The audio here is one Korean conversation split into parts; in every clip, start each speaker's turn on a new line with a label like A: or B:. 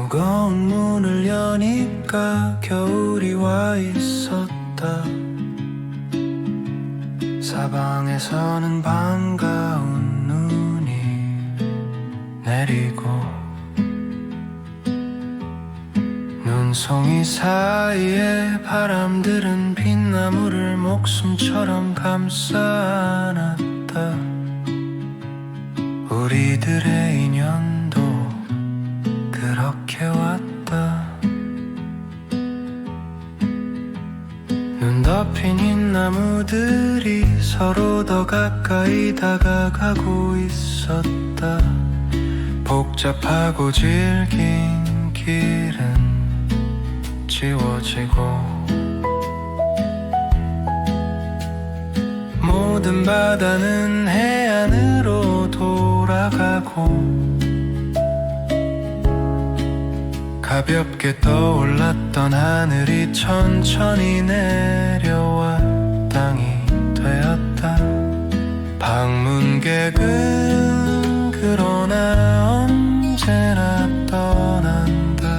A: 무거운 문을 여니까 겨울이 와 있었다. 사방에서는 반가운 눈이 내리고 눈송이 사이에 바람들은 빗나무를 목숨처럼 감싸 안았다. 우리들의 인연도 그렇게 왔다. 눈 덮인 흰 나무들이 서로 더 가까이 다가가고 있었다. 복잡하고 질긴 길은 지워지고 모든 바다는 해안으로 돌아가고 가볍게 떠올랐던 하늘이 천천히 내려와 땅이 되었다. 방문객은 그러나 언제나 떠난다.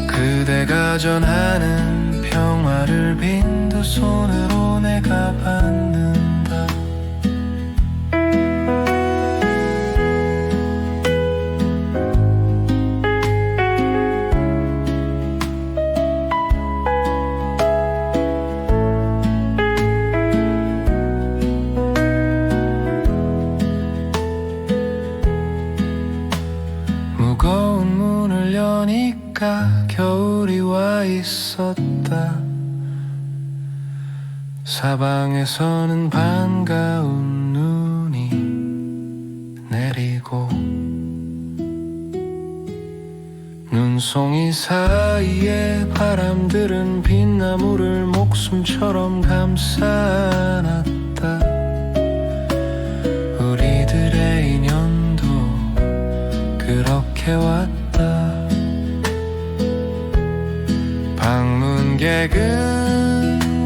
A: 그대가 전하는 평화를 빈 두 손으로 내가 받는다. 무거운 문을 여니까 겨울이 와 있었다. 사방에서는 반가운 눈이 내리고 눈송이 사이에 바람들은 빗나무를 목숨처럼 감싸 안았다. 우리들의 인연도 그렇게 왔다. 방문객은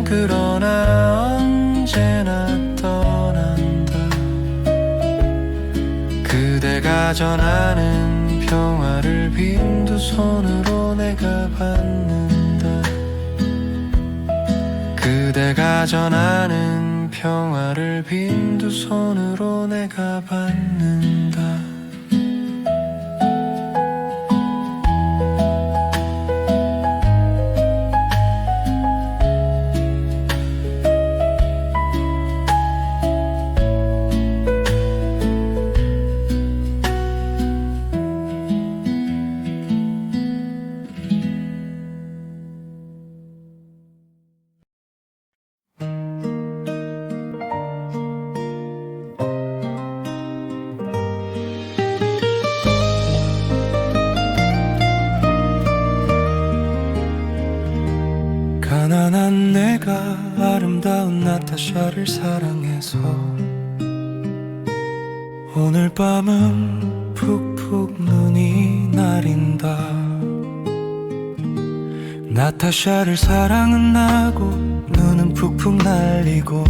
A: 그러나 언제나 떠난다. 그대가 전하는 평화를 빈 두 손으로 내가 받는다. 그대가 전하는 평화를 빈 두 손으로 내가 받는다. 가난한 내가 아름다운 나타샤를 사랑해서 오늘 밤은 푹푹 눈이 내린다. 나타샤를 사랑은 나고 눈은 푹푹 날리고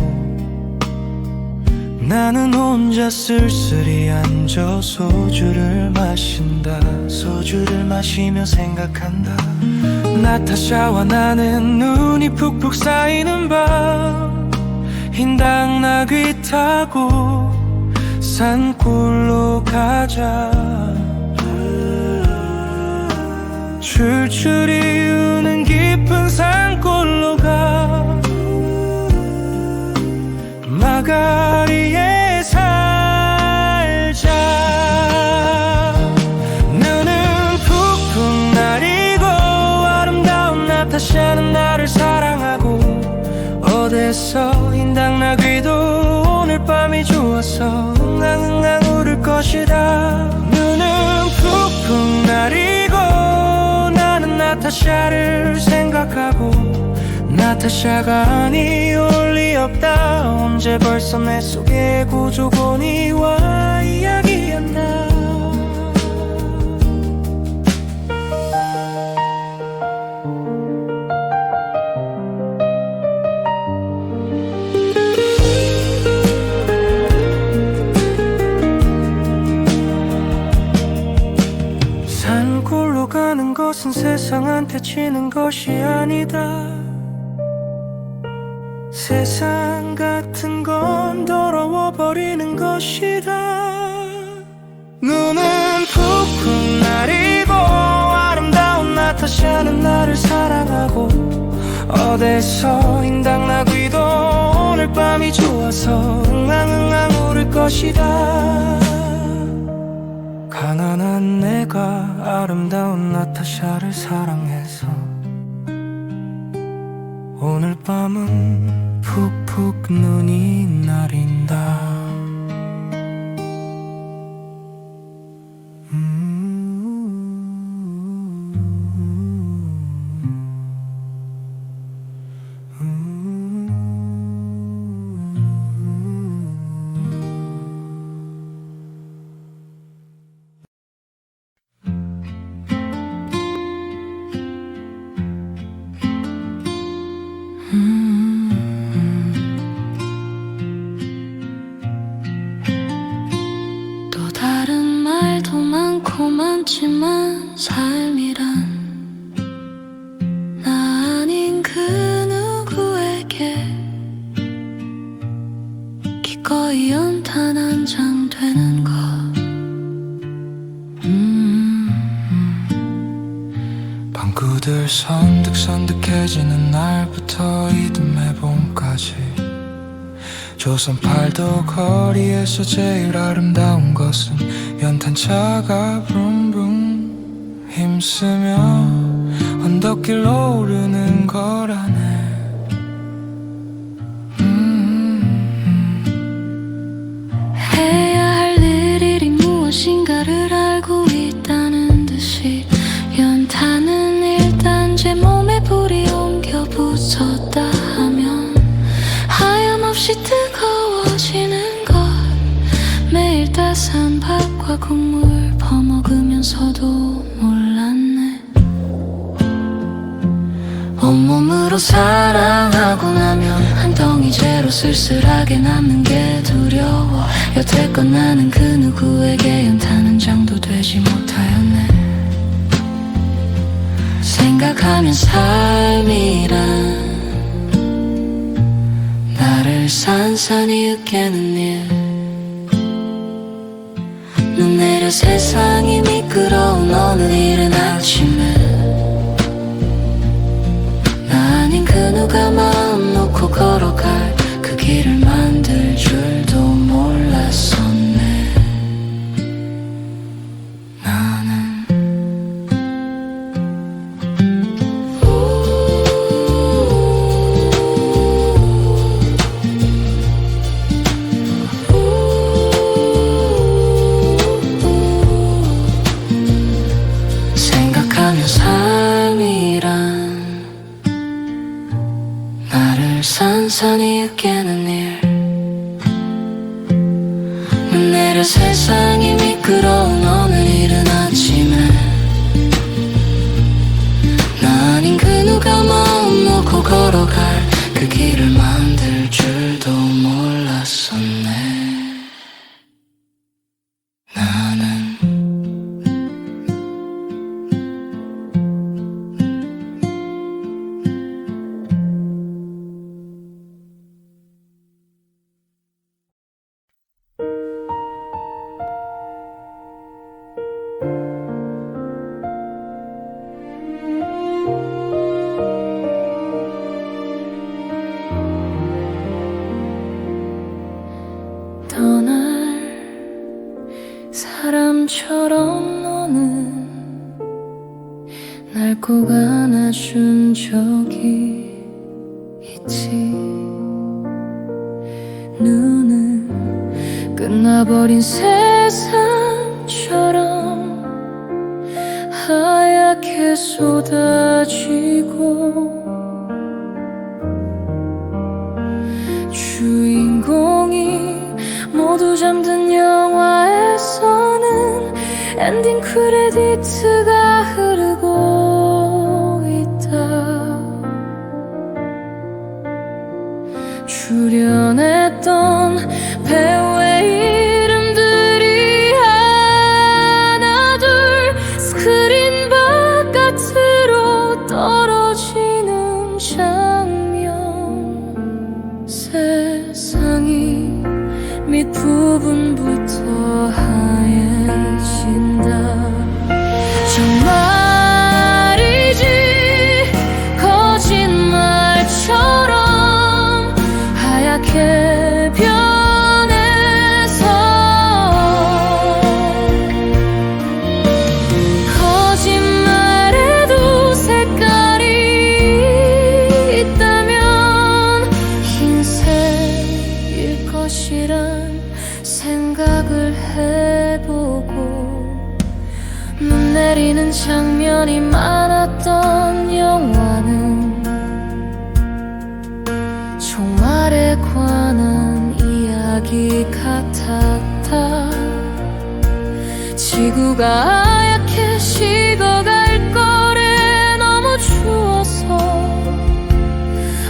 A: 나는 혼자 쓸쓸히 앉아 소주를 마신다. 소주를 마시며 생각한다. 나타샤와 나는 눈이 푹푹 쌓이는 밤 흰 당나귀 타고 산골로 가자. 출출이 우는 깊은 산골로 가. 마가리에 살자. 눈은 푹푹 내리고 아름다운 나타샤는 나를 사랑하고 어디서 흰 당나귀도 오늘 밤이 좋아서 응앙응앙 울을 것이다. 눈은 푹푹 내리고 나는 나타샤를 생각하고 나타샤가 아니 올 리 없다. 언제 벌써 내 속에 구조곤이와 이야기한다. 것은 세상한테 지는 것이 아니다. 세상 같은 건 더러워버리는 것이다. 눈은 푹푹 내리고 아름다운 나타샤는 나를 사랑하고 어디서 인당나귀도 오늘 밤이 좋아서 응앙응앙 울을 것이다. 가난한 내가 아름다운 나타샤를 사랑해서 오늘 밤은 푹푹 눈이 내린다.
B: 또 다른 말도 많고 많지만 삶이란 나 아닌 그 누구에게 기꺼이 연탄 한 장 되는 것.
A: 방구들 선득선득해지는 날부터 이듬해 봄까지 조선팔도 거리에서 제일 아름다운 것은 연탄차가 붕붕 힘쓰며 언덕길로 오르는 거라네.
B: 해야 할 일이 무엇인가를 알고 있다는 듯이 연탄은 일단 제 몸에 불이 옮겨 붙었다 하면 하염없이 뜨거워지는 것. 매일 따스한 밥과 국물 퍼먹으면서도 몰랐네. 온몸으로 사랑하고 나면 한 덩이 재로 쓸쓸하게 남는 게 두려워. 여태껏 나는 그 누구에게 연탄 한 장도 되지 못하였네. 생각하면 삶이란 나를 산산이 으깨는 일. 눈 내려 세상이 미끄러운 어느 이른 아침에 나 아닌 그 누가 마음 놓고 걸어갈 그 길을 만들 줄도 몰랐었네. 나는 생각하면 삶이란 나를 산산이 으깨는 일. 눈 내려 세상이 미끄러운 어느 이른 아침에 나 아닌 그 누가 마음 놓고 걸어갈 그 길을 만들 줄도 몰랐었네. 나는 떠날 사람처럼 너는 날 꼭 안아준 적이 있지. 눈은 끝나버린 세상처럼 하얗게 쏟아지고 주인공이 모두 잠든 영화에서는 엔딩 크레디트가 흐르고 있다. 출연했던 배우의 이름들이 하나 둘 스크린 바깥에 흩어지는 장면이 많았던 영화는 종말에 관한 이야기 같았다. 지구가 하얗게 식어갈 거래. 너무 추워서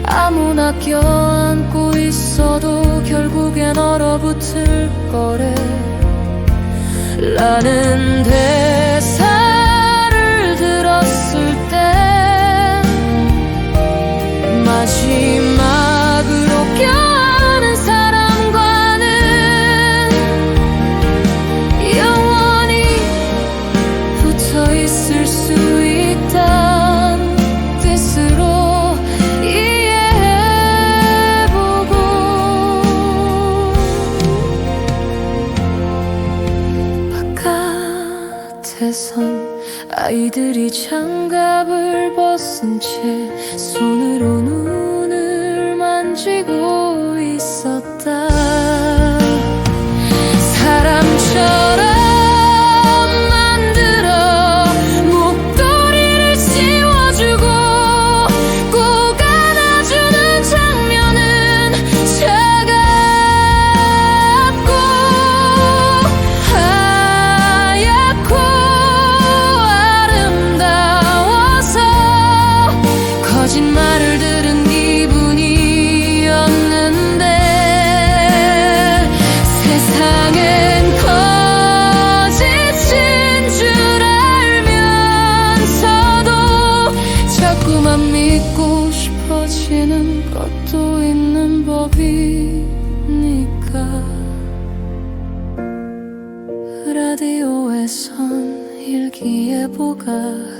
B: 아무나 껴안고 있어도 결국엔 얼어붙을 거래 라는 대사를 들었을 때 마지막으로 껴안은 사람과는 영원히 붙어 있을 수 있단 뜻으로 이해해보고 바깥에선 아이들이 장갑을 벗은 채 손으로 눈을 만지고 있었다. 사람처럼 만들어 목도리를 씌워주고 꼭 안아주는 장면은 차갑고 하얗고 아름다워서 거짓말을 들은 기분이 없는데 세상엔 거짓인 줄 알면서도 자꾸만 믿고 싶어지는 것도 있는 법이니까. 라디오에선 일기예보가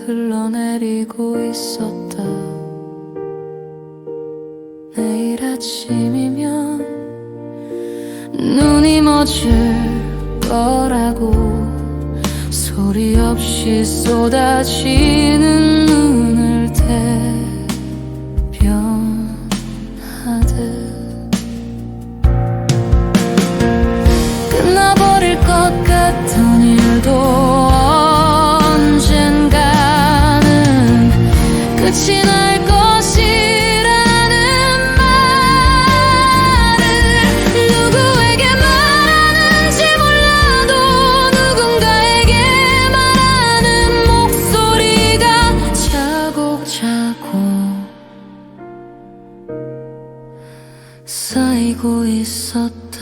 B: 흘러내리고 있었다. 내일 아침이면 눈이 멎을 거라고 소리 없이 쏟아지는 눈을 대변하듯 끝나버릴 것 같던 일도 언젠가는 끝이 날 것이라는 말을 누구에게 말하는지 몰라도 누군가에게 말하는 목소리가 차곡차곡 쌓이고 있었다.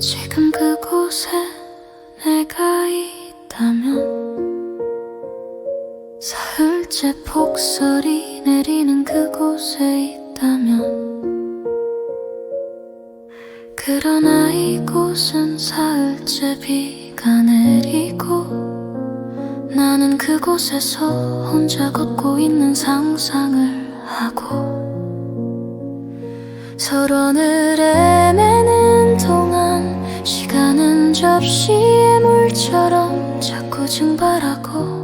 B: 지금 그곳에 내가 있다면 사흘째 폭설이 내리는 그곳에 있다면 그러나 이곳은 사흘째 비가 내리고 나는 그곳에서 혼자 걷고 있는 상상을 하고 서론을 헤매는 동안 시간은 접시의 물처럼 자꾸 증발하고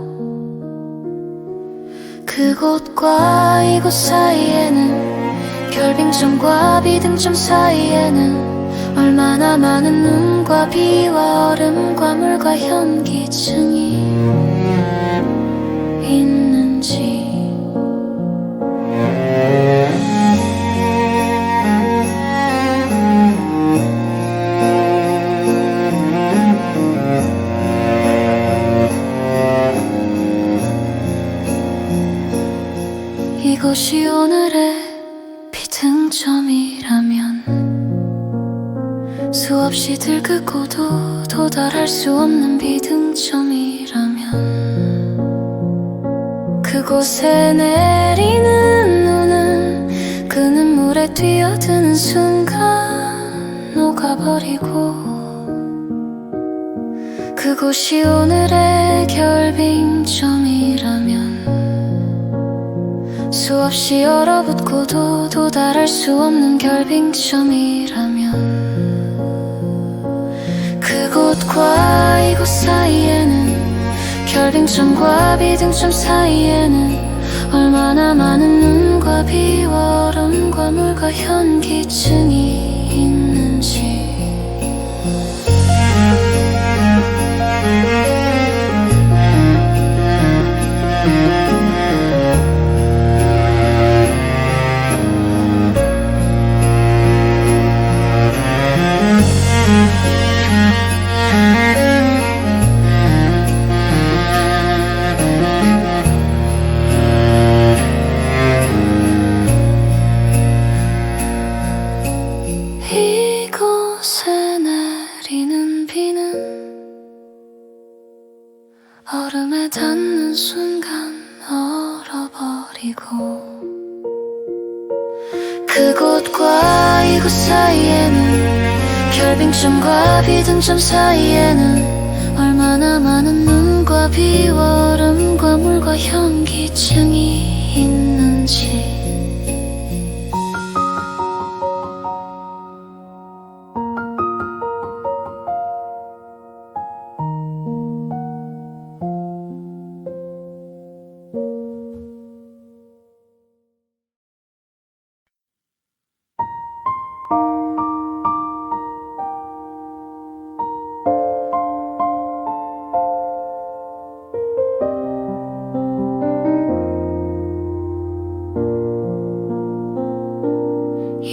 B: 그곳과 이곳 사이에는 결빙점과 비등점 사이에는 얼마나 많은 눈과 비와 얼음과 물과 현기증이 있는지. 이곳이 오늘의 비등점이라면 수없이 들끓고도 도달할 수 없는 비등점이라면 그곳에 내리는 눈은 그 눈물에 뛰어드는 순간 녹아버리고 그곳이 오늘의 결빙점이라면 수없이 얼어붙고도 도달할 수 없는 결빙점이라면 그곳과 이곳 사이에는 결빙점과 비등점 사이에는 얼마나 많은 눈과 비와 얼음과 물과 현기증이 있는지 이곳에 내리는 비는 얼음에 닿는 순간 얼어버리고 그곳과 이곳 사이에는 결빙점과 비등점 사이에는 얼마나 많은 눈과 비와 얼음과 물과 현기증이 있는지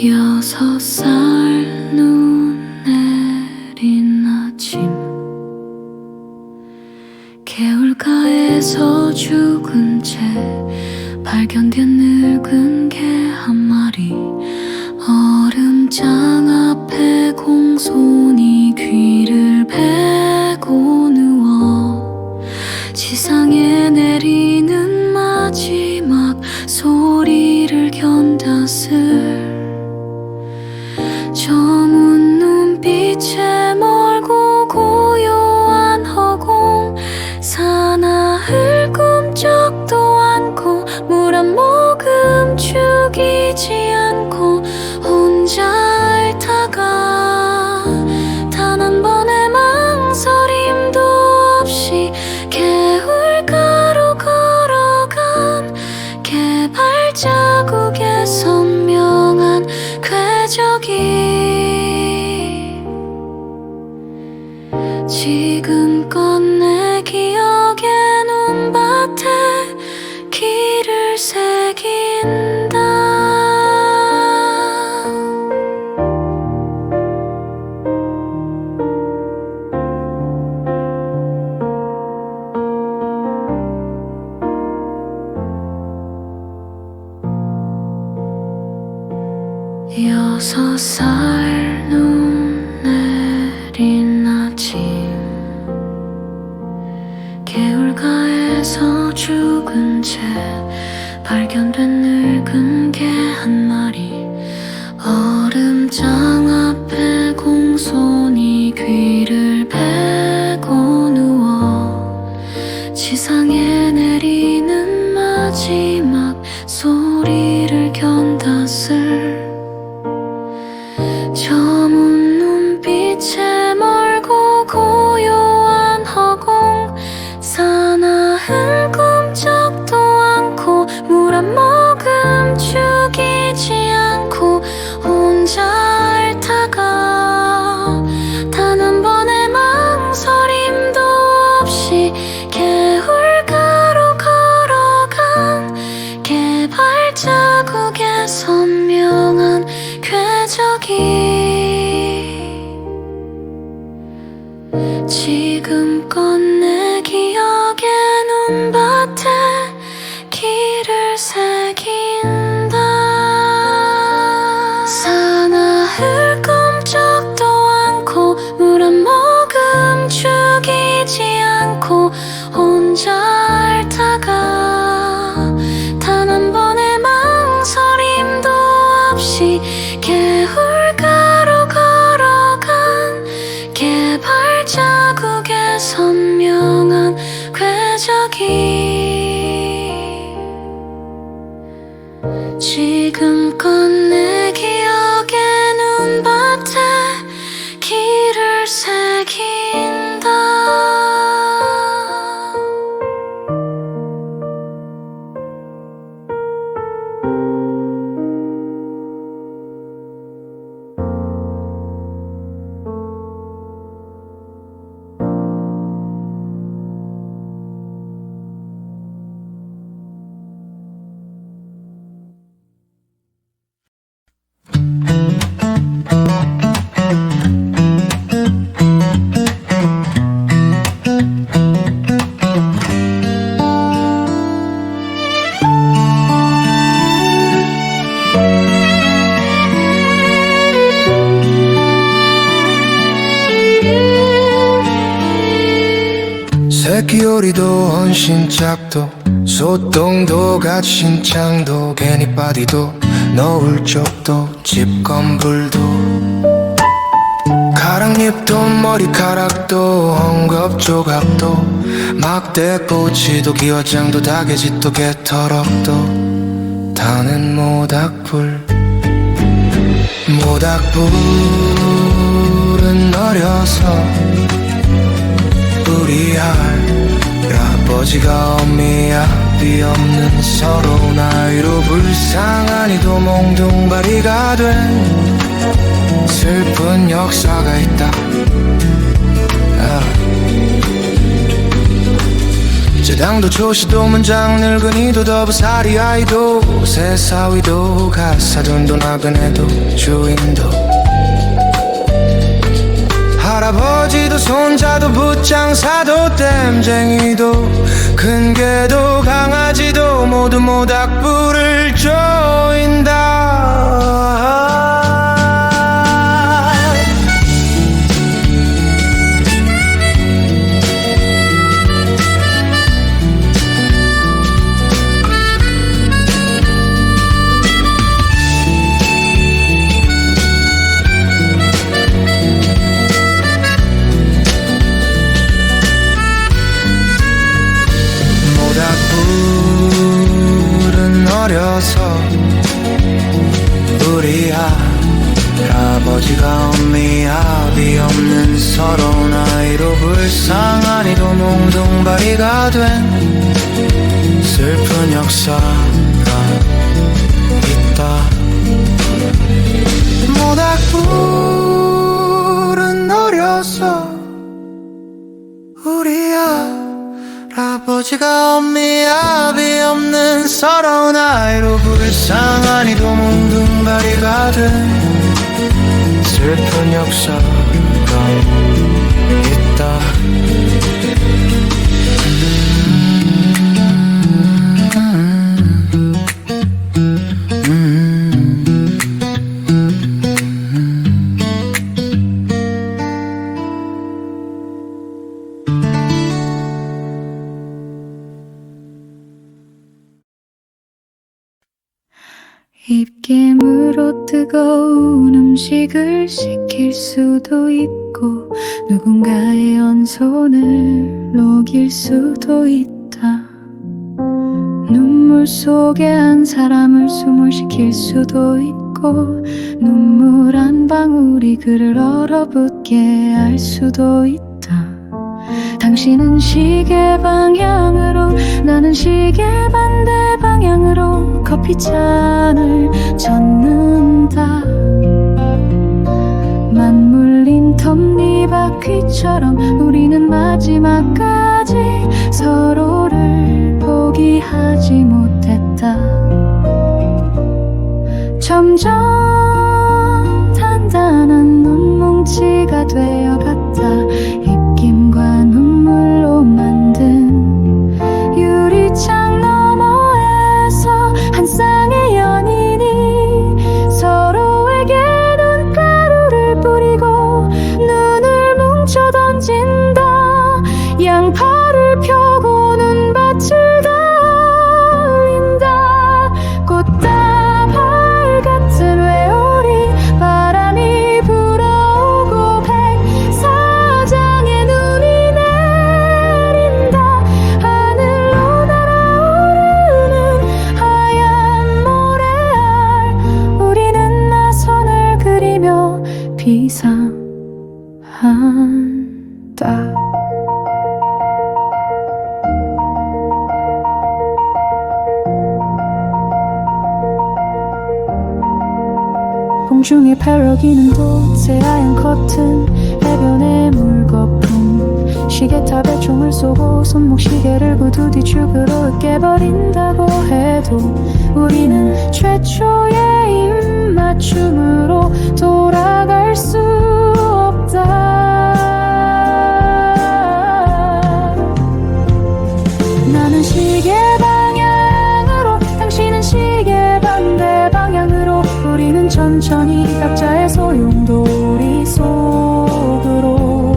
B: 여섯 살 눈 내린 아침 개울가에서 죽은 채 발견된 늙은 개 한 마리 얼음장 앞에 공손히 귀를 베고 누워 지상에 내리는 마지막 소리를 견뎠을 저문 눈빛에 멀고 고요한 허공 사나흘 꿈쩍도 않고 물 한 모금 죽이지 않고 혼자 앓다가 단 한 번의 망설임도 없이 개울가로 걸어간 개발자국의 선명한 궤적이 지금껏 내 기억의 눈밭에 길을 새긴다. 여섯 살 눈 내린 아침 개울가에서 죽은 채 발견된 늙은 개 한 마리 얼음장 앞에 공손히 귀를 베고 누워 지상에 내리는 마지막 소리를 견뎠을 저문 눈빛에 멀고 고요한 허공 사나흘 꿈쩍도 않고 물 한 모금 죽이지 않고 혼자 앓다가 단 한 번의 망설임도 없이 개울가로 걸어간 개발자국의 선명한 궤적이 지금껏 내 기억의 눈밭에 길을 새긴다. 사나흘 꿈쩍도 않고 물 한 모금 죽이지 않고 혼자 앓다가 단 한 번의 망설임도 없이 개울가로 걸어간 개발자국의 선 적이 지금껏 내 기억의 눈밭에 길을 새긴다.
A: 새끼오리도 헌신짝도 소똥도 갓신창도 괜히 빠디도 너울 쪽도 집 건불도 가랑잎도 머리카락도 헝겊조각도 막대꼬치도 기와장도 다개짓도 개터럭도 타는 모닥불 모닥불은 어려서 우리 할아버지가 엄미압이 없는 서러운 아이로 불쌍하니도 몽둥바리가 된 슬픈 역사가 있다. 제당도 조시도 문장 늙은이도 더부살이 아이도 새사위도 가사돈도 나그네도 주인도 할아버지도 손자도 붓장사도 땜쟁이도 큰개도 강아지도 모두 모닥불을 조인다. 모닥불은 어려서 우리 할아버지가 엄미압이 없는 서러운 아이로 불쌍하니도 몽둥바리가 된 슬픈 역사가 있다. 모닥불은 어려서 우리 할아버지가 엄미압이 없는 서러운 아이로 불쌍하니도 몽둥바리가 된 슬픈 역사가 있다.
B: 입김으로 뜨거운 음식을 식힐 수도 있고 누군가의 언손을 녹일 수도 있다. 눈물 속에 한 사람을 숨을 식힐 수도 있고 눈물 한 방울이 그를 얼어붙게 할 수도 있다. 당신은 시계 방향으로 나는 시계 반대 방향으로 커피잔을 젓는다. 맞물린 톱니바퀴처럼 우리는 마지막까지 서로를 포기하지 못했다. 점점 단단한 눈뭉치가 되어갔다. 입김과 눈물로 만든 유리창 너머에서 한 쌍의 연인이 서로에게 눈가루를 뿌리고 눈을 뭉쳐 던진다. 양팔을 펴고 눈밭을 달린다. 꽃다발 같은 비상한다.
A: 공중에 펴려기는 돛의 하얀 커튼, 해변의 물거품, 시계탑에 총을 쏘고 손목 시계를 구두 뒤축으로 으깨버린다고 해도 우리는 최초의 입맞춤으로 돌아갈 수 없다. 나는 시계 방향으로, 당신은 시계 반대 방향으로, 우리는 천천히 각자의 소용돌이 속으로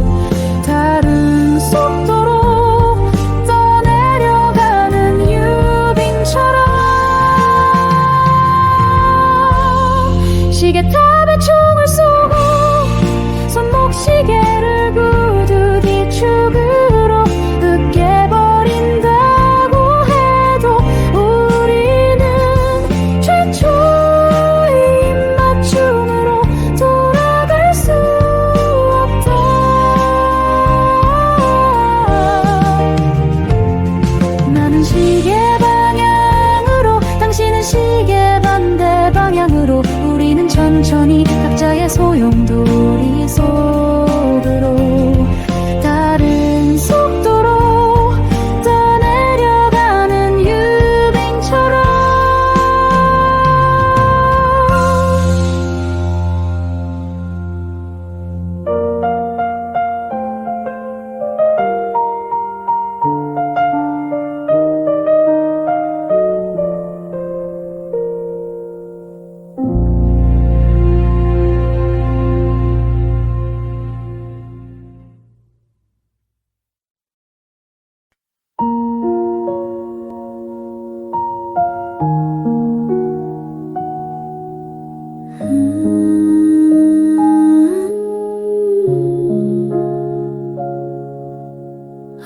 A: 다른 속도로 떠내려가는 유빙처럼 시계탑에 총을 쏘고 손목 시계를 구두 뒤축으로 으깨버린다고 해도 우리는 최초의 입맞춤으로 돌아갈 수 없다. 나는 시계 방향으로, 당신은 시계 반대 방향으로, 우리는 천천히 각자의 소용돌이 속으로 다른 속도로 떠내려가는 유빙처럼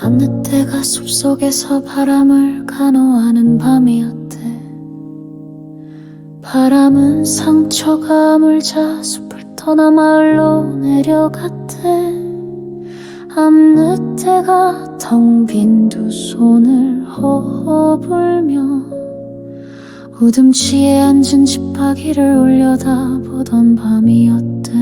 A: 어느 때가 숲속에서 바람을 간호하는 밤이었대. 바람은 상처가 물자 숲을 떠나 마을로 내려갔대. 암늑대가 텅 빈 두 손을 허허불며 우듬치에 앉은 집바퀴를 올려다보던 밤이었대.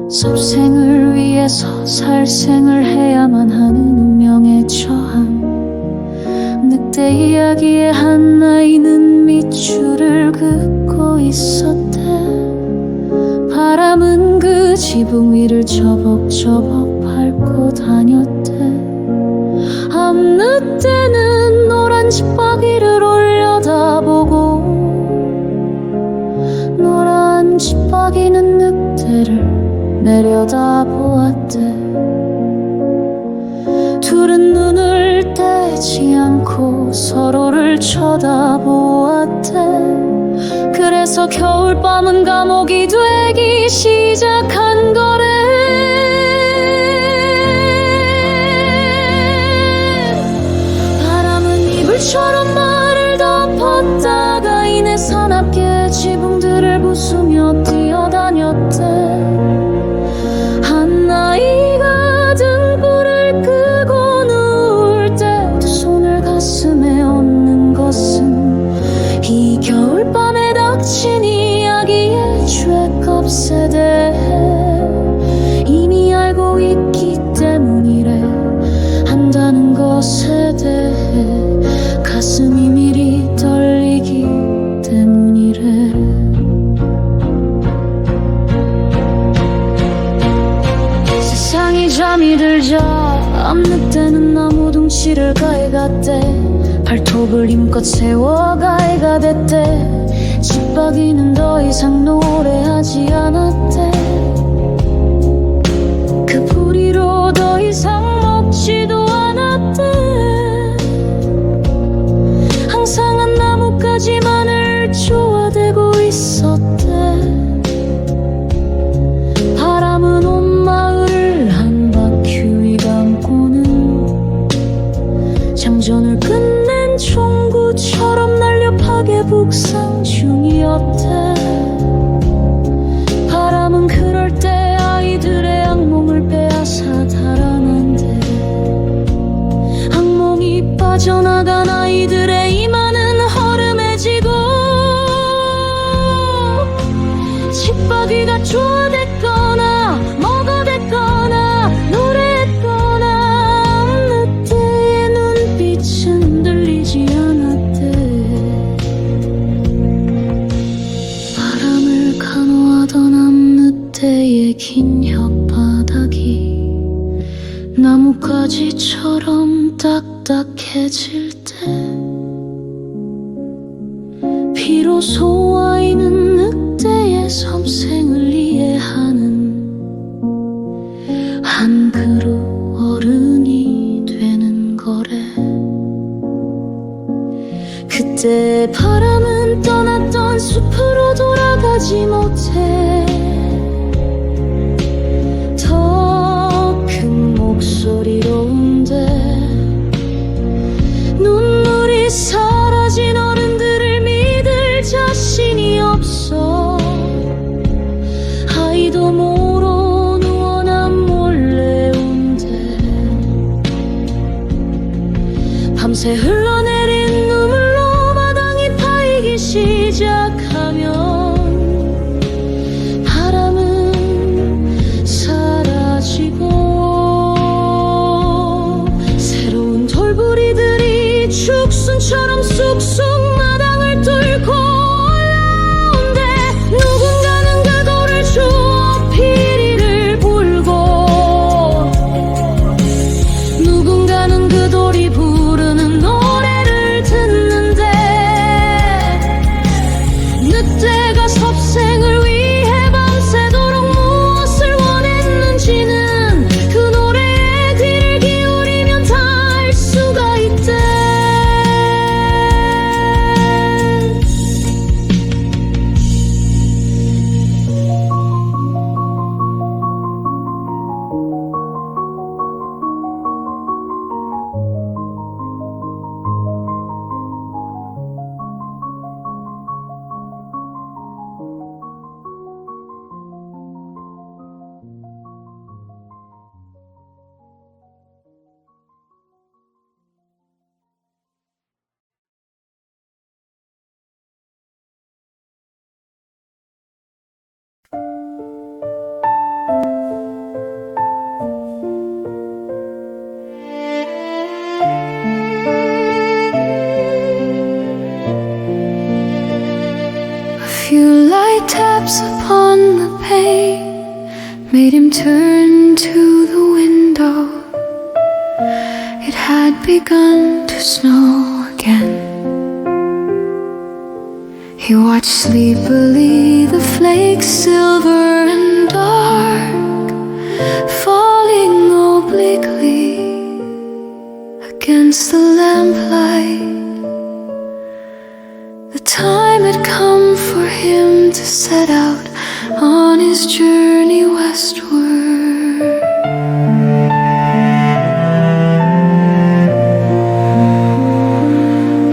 A: 섭생을 위해서 살생을 해야만 하는 운명에 처한 늑대 이야기의 한 아이는 밑줄을 긋고 있었대. 바람은 그 지붕 위를 저벅저벅 밟고 다녔대. 암늑대는 노란 집바퀴를 올려다보고 노란 집바퀴는 늑대를 내려다보았대. 둘은 눈을 떼지 않고 서로를 쳐다보았대. 그래서 겨울밤은 감옥이 되기 시작한 거래. 바람은 이불처럼 말을 덮었다가 이내 사납게 지붕들을 부수며 뛰어다녔대. 한 아이가 등불을 끄고 누울 때 두 손을 가슴에 얹는 것은 이 겨울밤에 닥친 이야기의 죄값에 대해 이미 알고 있기 때문이래. 한다는 것에 대해 가슴이 미리 떨리기 때문이래. 세상이 잠이 들자 암늑대는 나무 둥치를 가해갔대. 발톱을 힘껏 세워 가해가 됐대. 집바퀴는 더 이상 노래하지 않았대. 그 부리로 더 이상 먹지도 않았대. 항상 한 나뭇가지만을 쪼아대고 있었대. 바람은 온 마을을 한 바퀴 감고는 장전을 끝낸 총구처럼 날려 파괴 북상 중이었대. 내가 좋아됐거나 뭐가 됐거나 노래했거나 어느 때의 눈빛은 들리지 않았대. 바람을 간호하던 어느 때의 긴 혓바닥이 나뭇가지처럼 딱딱해질 때 비로소 아이는 늑대의 섬생을 이해하는 한 그루 어른이 되는 거래. 그때 바람은 떠났던 숲으로 돌아가지 못해 목소리로 운대. 눈물이 사라진 어른들을 믿을 자신이 없어 아이도 모로 누워 난 몰래 운대. 밤새 흘러내린 눈물로 마당이 파이기 시작하면 바람은 사라지고 죽순처럼 쑥쑥 마당을 뚫고 올라온대. 누군가는 그 돌을 주워 피리를 불고 누군가는 그 돌이 부르는 노래를 듣는데 늑대가 섭생을 위해 밤새도록 무엇을 원했는지는 그 노래에 귀를 기울이면 다 알 수가 있대.
B: Few light taps upon the pane made him turn to the window. It had begun to snow again. He watched sleepily the flakes, silver and dark, falling obliquely against the lamplight. The time had come for him to set out on his journey westward.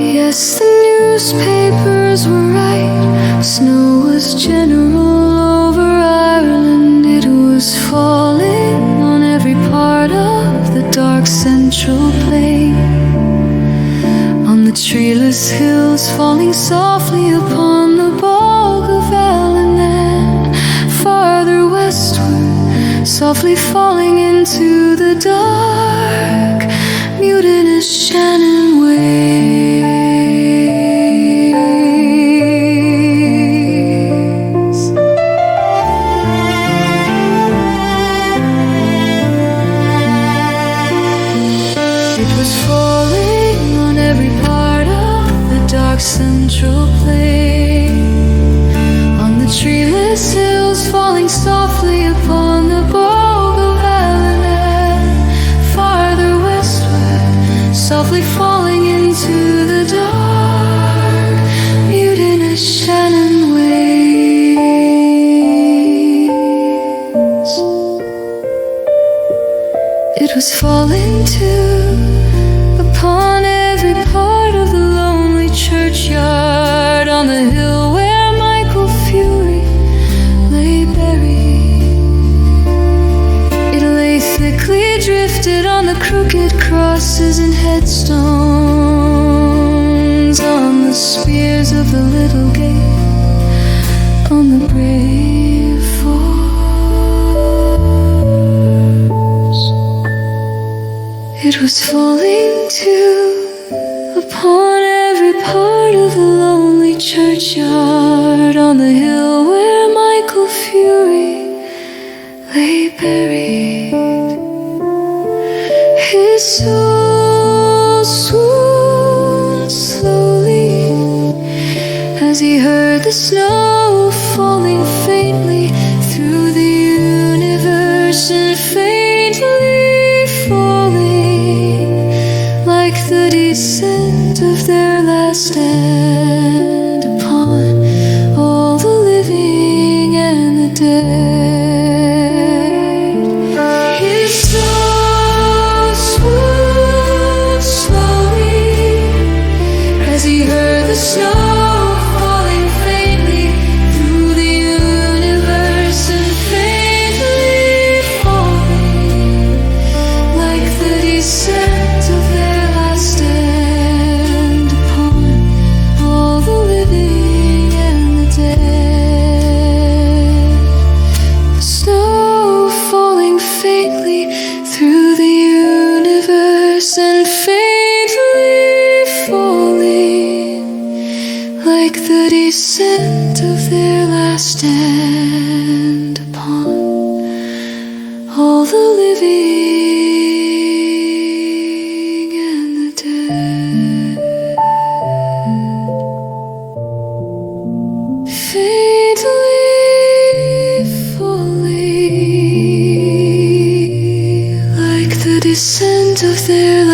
B: Yes, the newspapers were right. Snow was general over Ireland. It was falling on every part of the dark central plain. On the treeless hills, falling softly upon the bog of Allen, and farther westward, softly falling into the dark, mutinous Shannon waves. It was falling on every part of the dark central plain. On the treeless hills, falling softly upon the bog of Allen, and farther westward, softly falling into the dark, mutinous Shannon waves. It was falling too upon every part of the lonely churchyard, on the hill where Michael Fury lay buried. It lay thickly drifted on the crooked crosses and headstones, on the spears of the little gate, on the brave was falling too upon every part of the lonely churchyard on the hill where Michael Fury lay buried. His soul swooned slowly as he heard the snow falling faintly through the universe and faintly falling like the descent of their last stand upon all the living and the dead. His soul swooned slowly as he heard the snow falling faintly through the universe and faintly falling like the descent of their last stand upon all the living and the dead. The snow falling faintly through the universe and faintly falling like the descent of their last stand upon all the living and the dead. Faintly falling like the descent of their